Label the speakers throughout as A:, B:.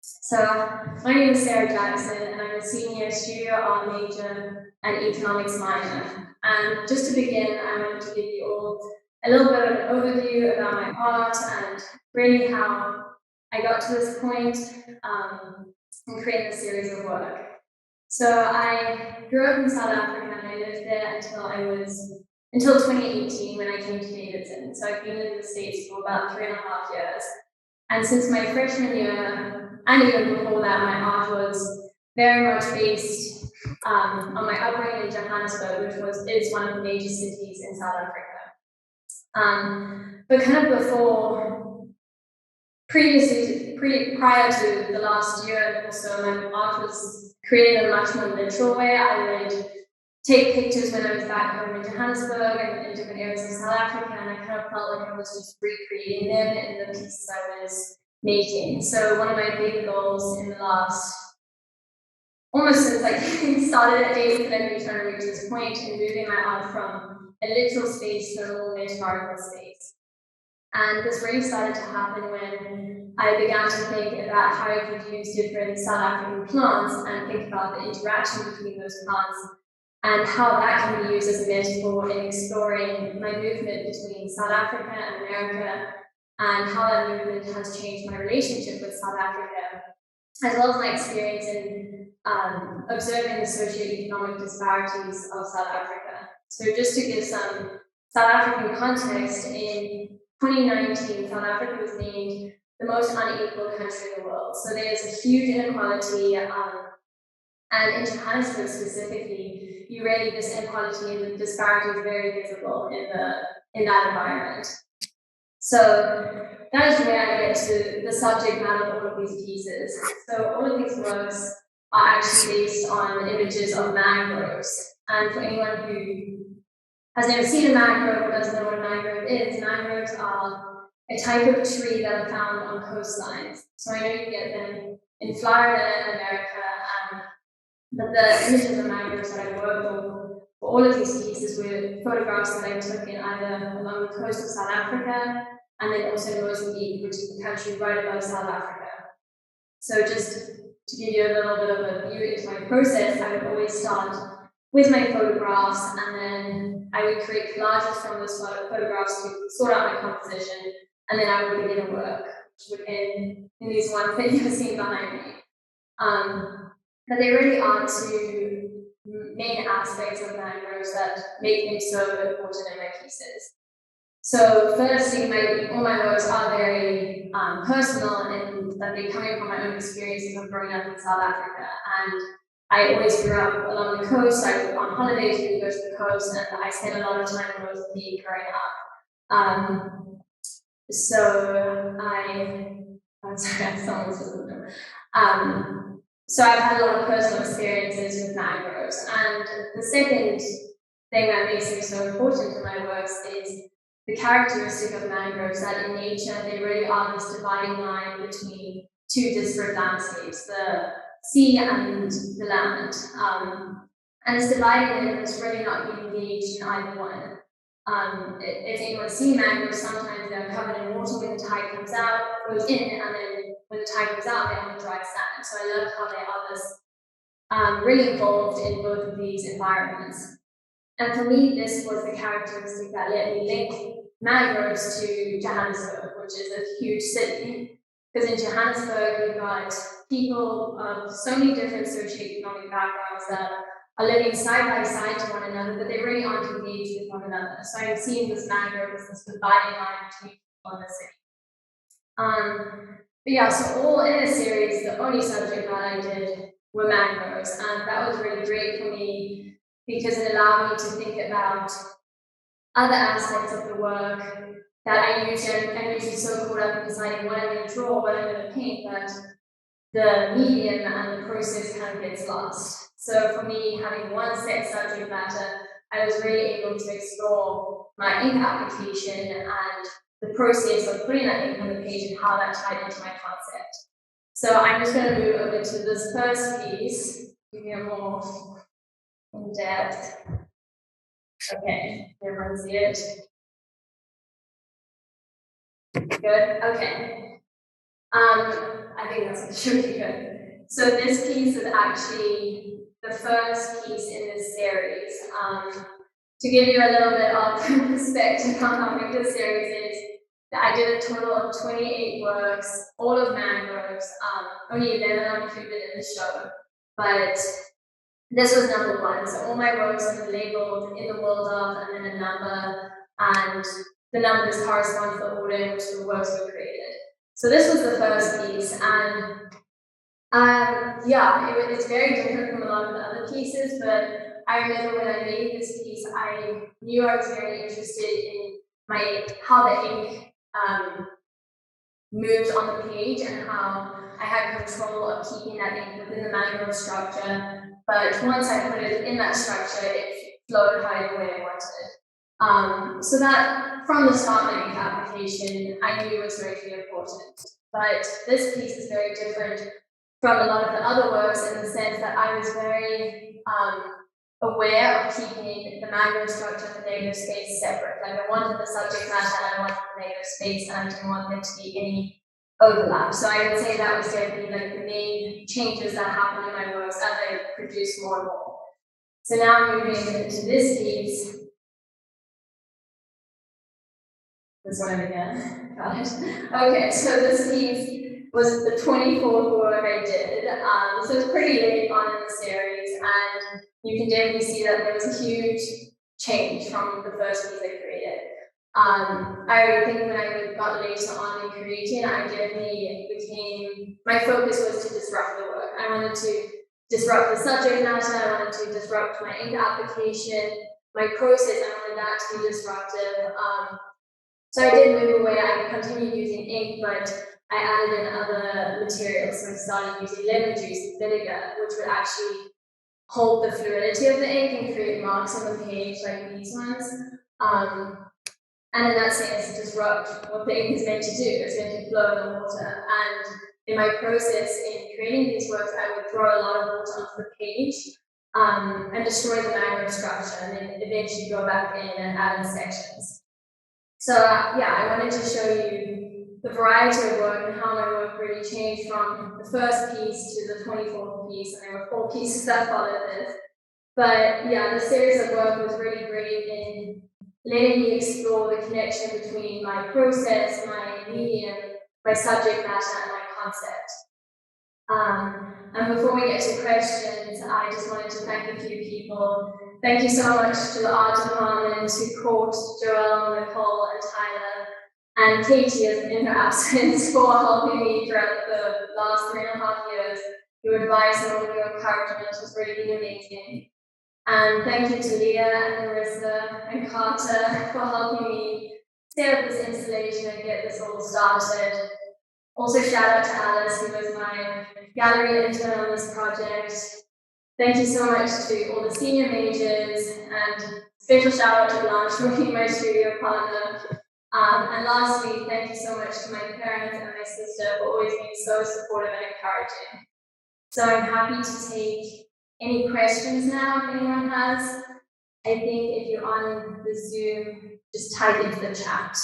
A: So my name is Sarah Jackson, and I'm a senior studio art major and economics minor. And just to begin, I wanted to give you all a little bit of an overview about my art and really how I got to this point in creating this series of work. So I grew up in South Africa, and I lived there until 2018 when I came to Davidson. So I've been in the States for about 3.5 years. And since my freshman year, and even before that, my art was very much based on my upbringing in Johannesburg, which is one of the major cities in South Africa. But kind of prior to the last year or so, my art was created in a much more literal way. I would take pictures when I was back home in Johannesburg and in different areas of South Africa, and I kind of felt like I was just recreating them in the pieces I was making. So one of my big goals in the last, almost since I started at Davidson, I've been trying to reach this point in moving my art from a literal space to a more metaphorical space. And this really started to happen when I began to think about how I could use different South African plants and think about the interaction between those plants and how that can be used as a metaphor in exploring my movement between South Africa and America, and how that movement has changed my relationship with South Africa, as well as my experience in observing the socioeconomic disparities of South Africa. So just to give some South African context, in 2019, South Africa was named the most unequal country in the world. So there's a huge inequality, and in Johannesburg specifically, this inequality and the disparity is very visible in that environment. So that is where I get to the subject matter of all of these pieces. So all of these works are actually based on images of mangroves. And for anyone who has never seen a mangrove or doesn't know what a mangrove is, mangroves are a type of tree that are found on coastlines. So I know you get them in Florida and America, but the images of mangroves that I worked on for all of these pieces were photographs that I took in either along the coast of South Africa and then also Mozambique, which is the country right above South Africa. So just to give you a little bit of a view into my process, I would always start with my photographs, and then I would create collages from those photographs to sort out my composition, and then I would begin a work, which would end in these ones that you've seen behind me. But they really are two main aspects of mangroves that make them so important in my pieces. So firstly, all my works are very personal, and that they're coming from my own experiences of growing up in South Africa. And I always grew up along the coast. I would on holidays, we would go to the coast, and I spent a lot of time in Mozambique growing up. So I've had a lot of personal experiences with mangroves. And the second thing that makes them so important in my works is the characteristic of mangroves, that in nature they really are this dividing line between two disparate landscapes, the sea and the land. And it's dividing them, it's really not being engaged in either one. If anyone sees mangroves, sometimes they're covered in water when the tide comes out, goes in, and then when the tide goes out, they're on the dry sand. So I love how they are this really involved in both of these environments. And for me, this was the characteristic that let me link mangroves to Johannesburg, which is a huge city. Because in Johannesburg, you've got people of so many different socioeconomic backgrounds that are living side by side to one another, but they really aren't engaged with one another. So I'm seeing this mangrove as this dividing line between people in the city. But yeah, so all in this series, the only subject that I did were mangroves, and that was really great for me because it allowed me to think about other aspects of the work that I'm usually so caught up in deciding what I'm going to draw, what I'm going to paint, that the medium and the process kind of gets lost. So for me, having one set subject matter, I was really able to explore my ink application and the process of putting that ink on the page and how that tied into my concept. So I'm just going to move over to this first piece, give you a more in depth. Okay, everyone see it? Good, okay. I think that's really good. So this piece is actually the first piece in this series. To give you a little bit of perspective on how big this series is, I did a total of 28 works, all of mangroves, only 11 are included in the show, but this was number one. So all my works are labeled in the world of, and then a number, and the numbers correspond to the order in which the works were created. So this was the first piece, and yeah, it's very different from a lot of the other pieces, but I remember when I made this piece, I knew I was very interested in how the ink moves on the page and how I had control of keeping that ink within the mangrove structure. But once I put it in that structure, it flowed how the way I wanted. So that from the start, my ink application, I knew was going to be important. But this piece is very different from a lot of the other works in the sense that I was very aware of keeping the mangrove structure and the negative space separate. Like I wanted the subject matter and I wanted the negative space and I didn't want there to be any overlap. So I would say that was definitely like the main changes that happened in my works as I produced more and more. So now moving into this piece. This one again. Got it. Okay, so this piece was the 24th work I did. So it's pretty late on in the series, and you can definitely see that there was a huge change from the first piece I created. I think when I got later on in creating, I definitely became, my focus was to disrupt the work. I wanted to disrupt the subject matter, I wanted to disrupt my ink application, my process, I wanted that to be disruptive. So I did move away, I continued using ink, but I added in other materials. So I started using lemon juice and vinegar, which would actually hold the fluidity of the ink and create marks on the page like these ones. And in that sense, disrupt what the ink is meant to do. It's meant to flow in the water. And in my process in creating these works, I would throw a lot of water onto the page and destroy the mangrove structure, and then eventually go back in and add in sections. So yeah, I wanted to show you the variety of work and how my work really changed from the first piece to the 24th piece, and there were 4 pieces that followed this. But yeah, the series of work was really great in letting me explore the connection between my process, my medium, my subject matter, and my concept. And before we get to questions, I just wanted to thank a few people. Thank you so much to the art department, to Court, Joelle, Nicole, and Tyler, and Katie in her absence for helping me throughout the last 3.5 years. Your advice and all your encouragement has really been amazing. And thank you to Leah and Marissa and Carter for helping me set up this installation and get this all started. Also, shout out to Alice, who was my gallery intern on this project. Thank you so much to all the senior majors, and special shout out to Blanche for being my studio partner. And lastly, thank you so much to my parents and my sister for always being so supportive and encouraging. So I'm happy to take any questions now if anyone has. I think if you're on the Zoom, just type into the chat.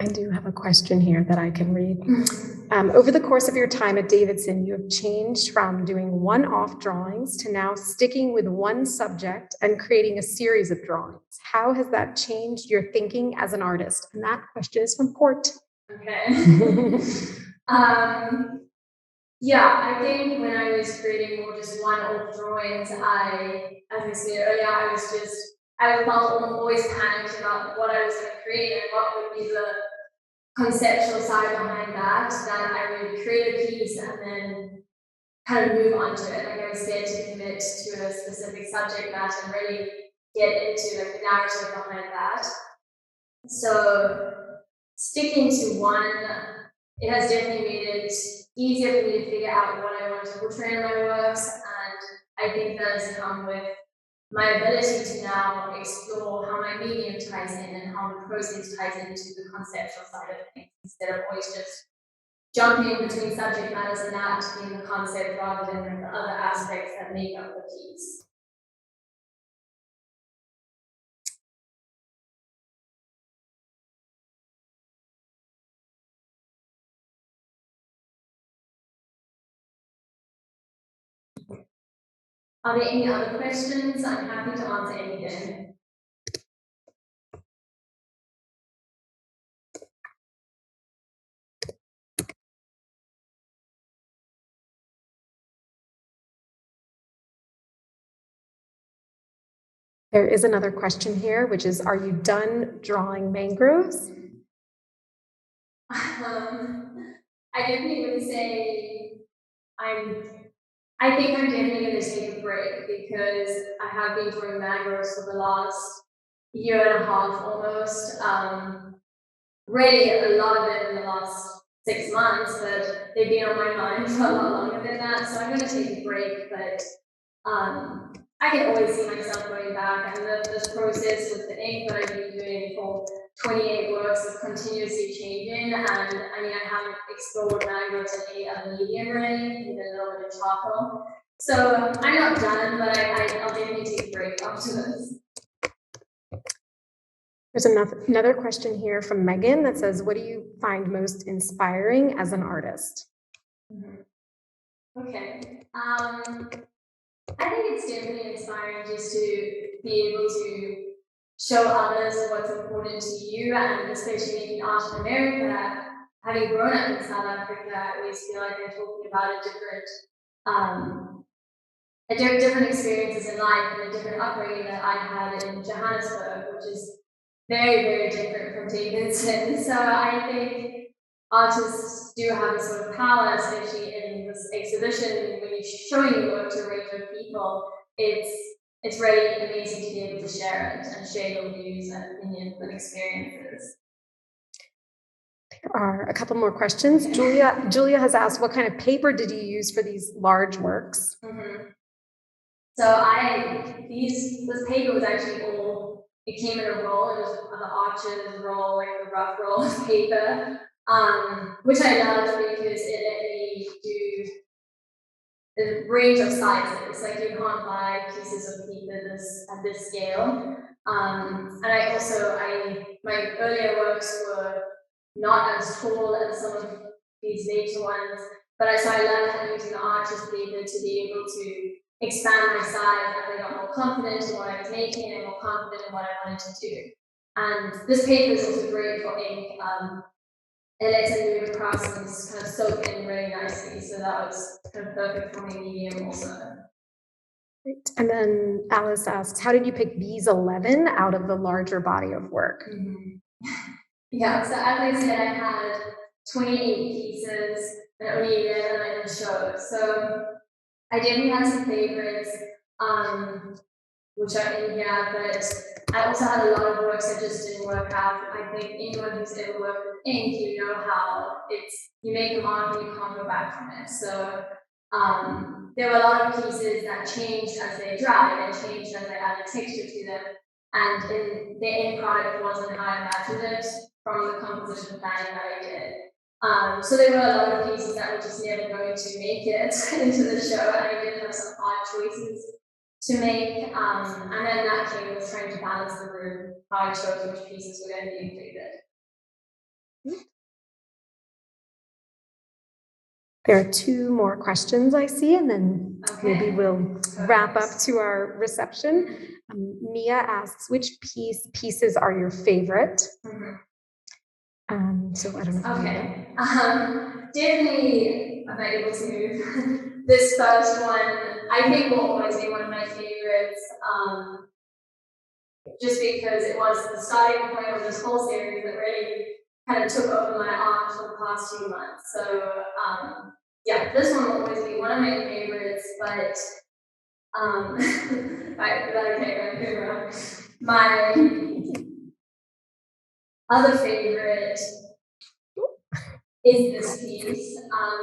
B: I do have a question here that I can read. Over the course of your time at Davidson, you have changed from doing one-off drawings to now sticking with one subject and creating a series of drawings. How has that changed your thinking as an artist? And that question is from Court.
A: Okay. Yeah, I think when I was creating more just one-off drawings, as I said earlier, I felt always panicked about what I was going to create and what would be the conceptual side behind that I would create a piece and then kind of move on to it. Like I was scared to commit to a specific subject matter and really get into like the narrative behind that. So sticking to one, it has definitely made it easier for me to figure out what I want to portray in my works, and I think that has come with my ability to now explore how my medium ties in and how the process ties into the conceptual side of things, instead of always just jumping between subject matters and that being the concept rather than the other aspects that make up the piece. Are there any other questions? I'm happy to answer anything.
B: There is another question here, which is, are you done drawing mangroves?
A: I definitely would say I think I'm definitely going to take a break because I have been drawing mangroves for the last year and a half almost. Really, a lot of it in the last 6 months, but they've been on my mind for a lot longer than that. So I'm going to take a break, but I can always see myself going back. And this process with the ink that I've been doing for 28 works is continuously changing. And I mean, I haven't explored mangroves in any other medium really, even a little bit of charcoal. So I'm not done, but I'll definitely take a break after this.
B: There's another question here from Megan that says, what do you find most inspiring as an artist?
A: Okay. I think it's definitely inspiring just to be able to show others what's important to you, and especially making art in America. Having grown up in South Africa, I always feel like I'm talking about different experiences in life and a different upbringing that I had in Johannesburg, which is very, very different from Davidson. So I think artists do have a sort of power, especially in this exhibition, when you're showing your work to a range of people. It's really amazing to be able to share it and share your views and opinions and experiences.
B: There are a couple more questions. Julia has asked, what kind of paper did you use for these large works?
A: So this paper was actually it came in a roll. It was the Arches roll, like the rough roll of paper, which I loved because it let me do a range of sizes. Like you can't buy pieces of paper at this scale. And my earlier works were not as tall as some of these later ones, but I learned using the Arches paper to be able to expand my size as I got more confident in what I was making and more confident in what I wanted to do. And this paper is also great for ink. It lets it move across and just kind of soak in really nicely. So that was kind of perfect for my medium also.
B: Great. And then Alice asks, how did you pick these 11 out of the larger body of work?
A: Yeah, so as I said, I had 28 pieces and only 11 I didn't show. So I definitely had some favorites, which are in here, but I also had a lot of works that just didn't work out. I think anyone who's ever worked with ink, you know how you make a mark and you can't go back from it. So there were a lot of pieces that changed as they dried and changed as I added texture to them. And in the end product wasn't how I imagined it from the composition planning that I did. So there were a lot of pieces that were just never going to make it into the show, and I did have some hard choices to make. And then that came with trying to balance the room, how I chose which pieces were going to be included.
B: There are 2 more questions I see, and then maybe we'll wrap up to our reception. Mia asks, which pieces are your favorite? So I don't know.
A: Okay. Definitely, I'm not able to move. This first one, I think will always be one of my favorites, just because it was the starting point of this whole series that really kind of took over my art for the past few months. So yeah, this one will always be one of my favorites, but my other favorite is this piece.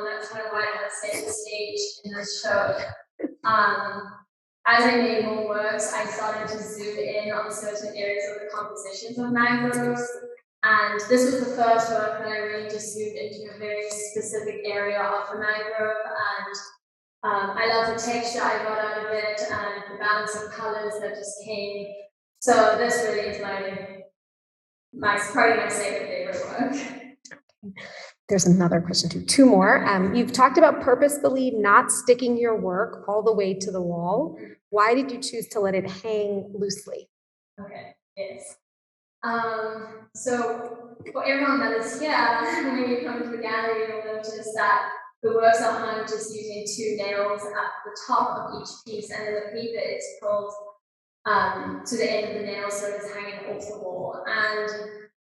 A: That's kind of why I set the stage in this show. As I made more works, I started to zoom in on certain areas of the compositions of mangroves. And this was the first work that I really just zoomed into a very specific area of the mangrove. And I love the texture I got out of it and the balance of colors that just came. So this really is probably my second favorite work.
B: There's another question too. Two more. You've talked about purposefully not sticking your work all the way to the wall. Why did you choose to let it hang loosely?
A: Okay, yes. So for everyone that is here, when you come to the gallery, you'll notice that the works are hung just using 2 nails at the top of each piece, and then the paper is pulled to the end of the nail, so it's hanging off the wall. And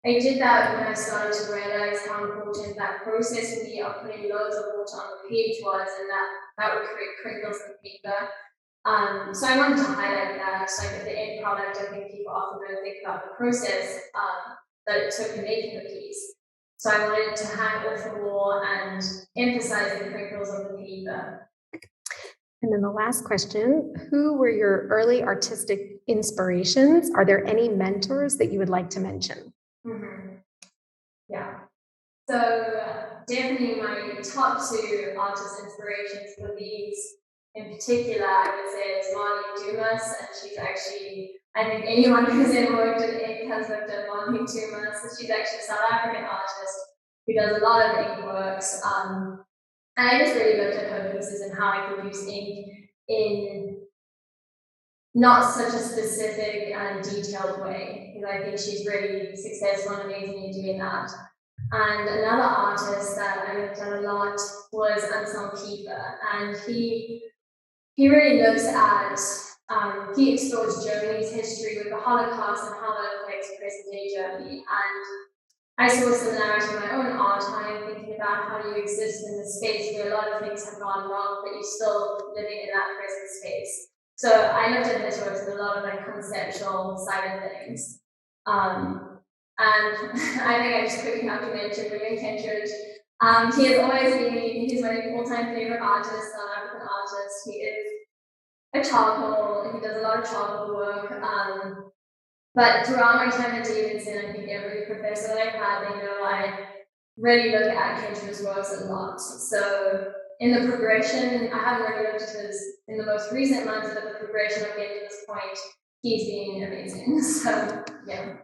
A: I did that when I started to realize how important that process for me of putting loads of water on the page was, and that would create crinkles in the paper. So I wanted to highlight that, like at the end product, I think people often don't think about the process that it took in making the piece. So I wanted to hang off the wall and emphasize the crinkles of the paper.
B: And then the last question, who were your early artistic inspirations? Are there any mentors that you would like to mention?
A: Yeah. So definitely my top 2 artist inspirations for these in particular, I would say is Marlene Dumas, and she's actually, I think anyone who's ever worked at ink has looked at Marlene Dumas. So she's actually a South African artist who does a lot of ink works. And I just really looked at her pieces and how I could use ink in not such a specific and detailed way, because I think she's really successful and amazing in doing that. And another artist that I looked at a lot was Anselm Kiefer, and he really looks at, he explores Germany's history with the Holocaust and how that affects present-day Germany. And I saw a similarity in my own art, I'm thinking about how you exist in this space where a lot of things have gone wrong, but you're still living in that present space. So I looked at his works with a lot of like conceptual side of things. And I think I just quickly have to mention William Kentridge. He has always been, he's my all-time favorite artist, South African artist. He is a charcoal, he does a lot of charcoal work. But throughout my time at Davidson, I think every professor that I've had, they know I really look at Kentridge's works a lot. So in the progression, I haven't really looked at his in the most recent months, but the progression of getting to this point, he's been amazing. So yeah.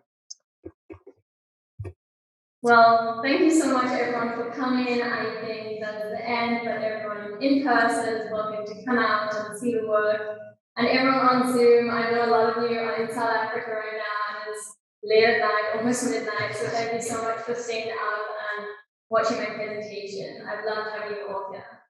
A: Well, thank you so much everyone for coming. I think that's the end, but everyone in person is welcome to come out and see the work. And everyone on Zoom, I know a lot of you are in South Africa right now, and it's late at night, almost midnight, so thank you so much for staying out and watching my presentation. I've loved having you all here.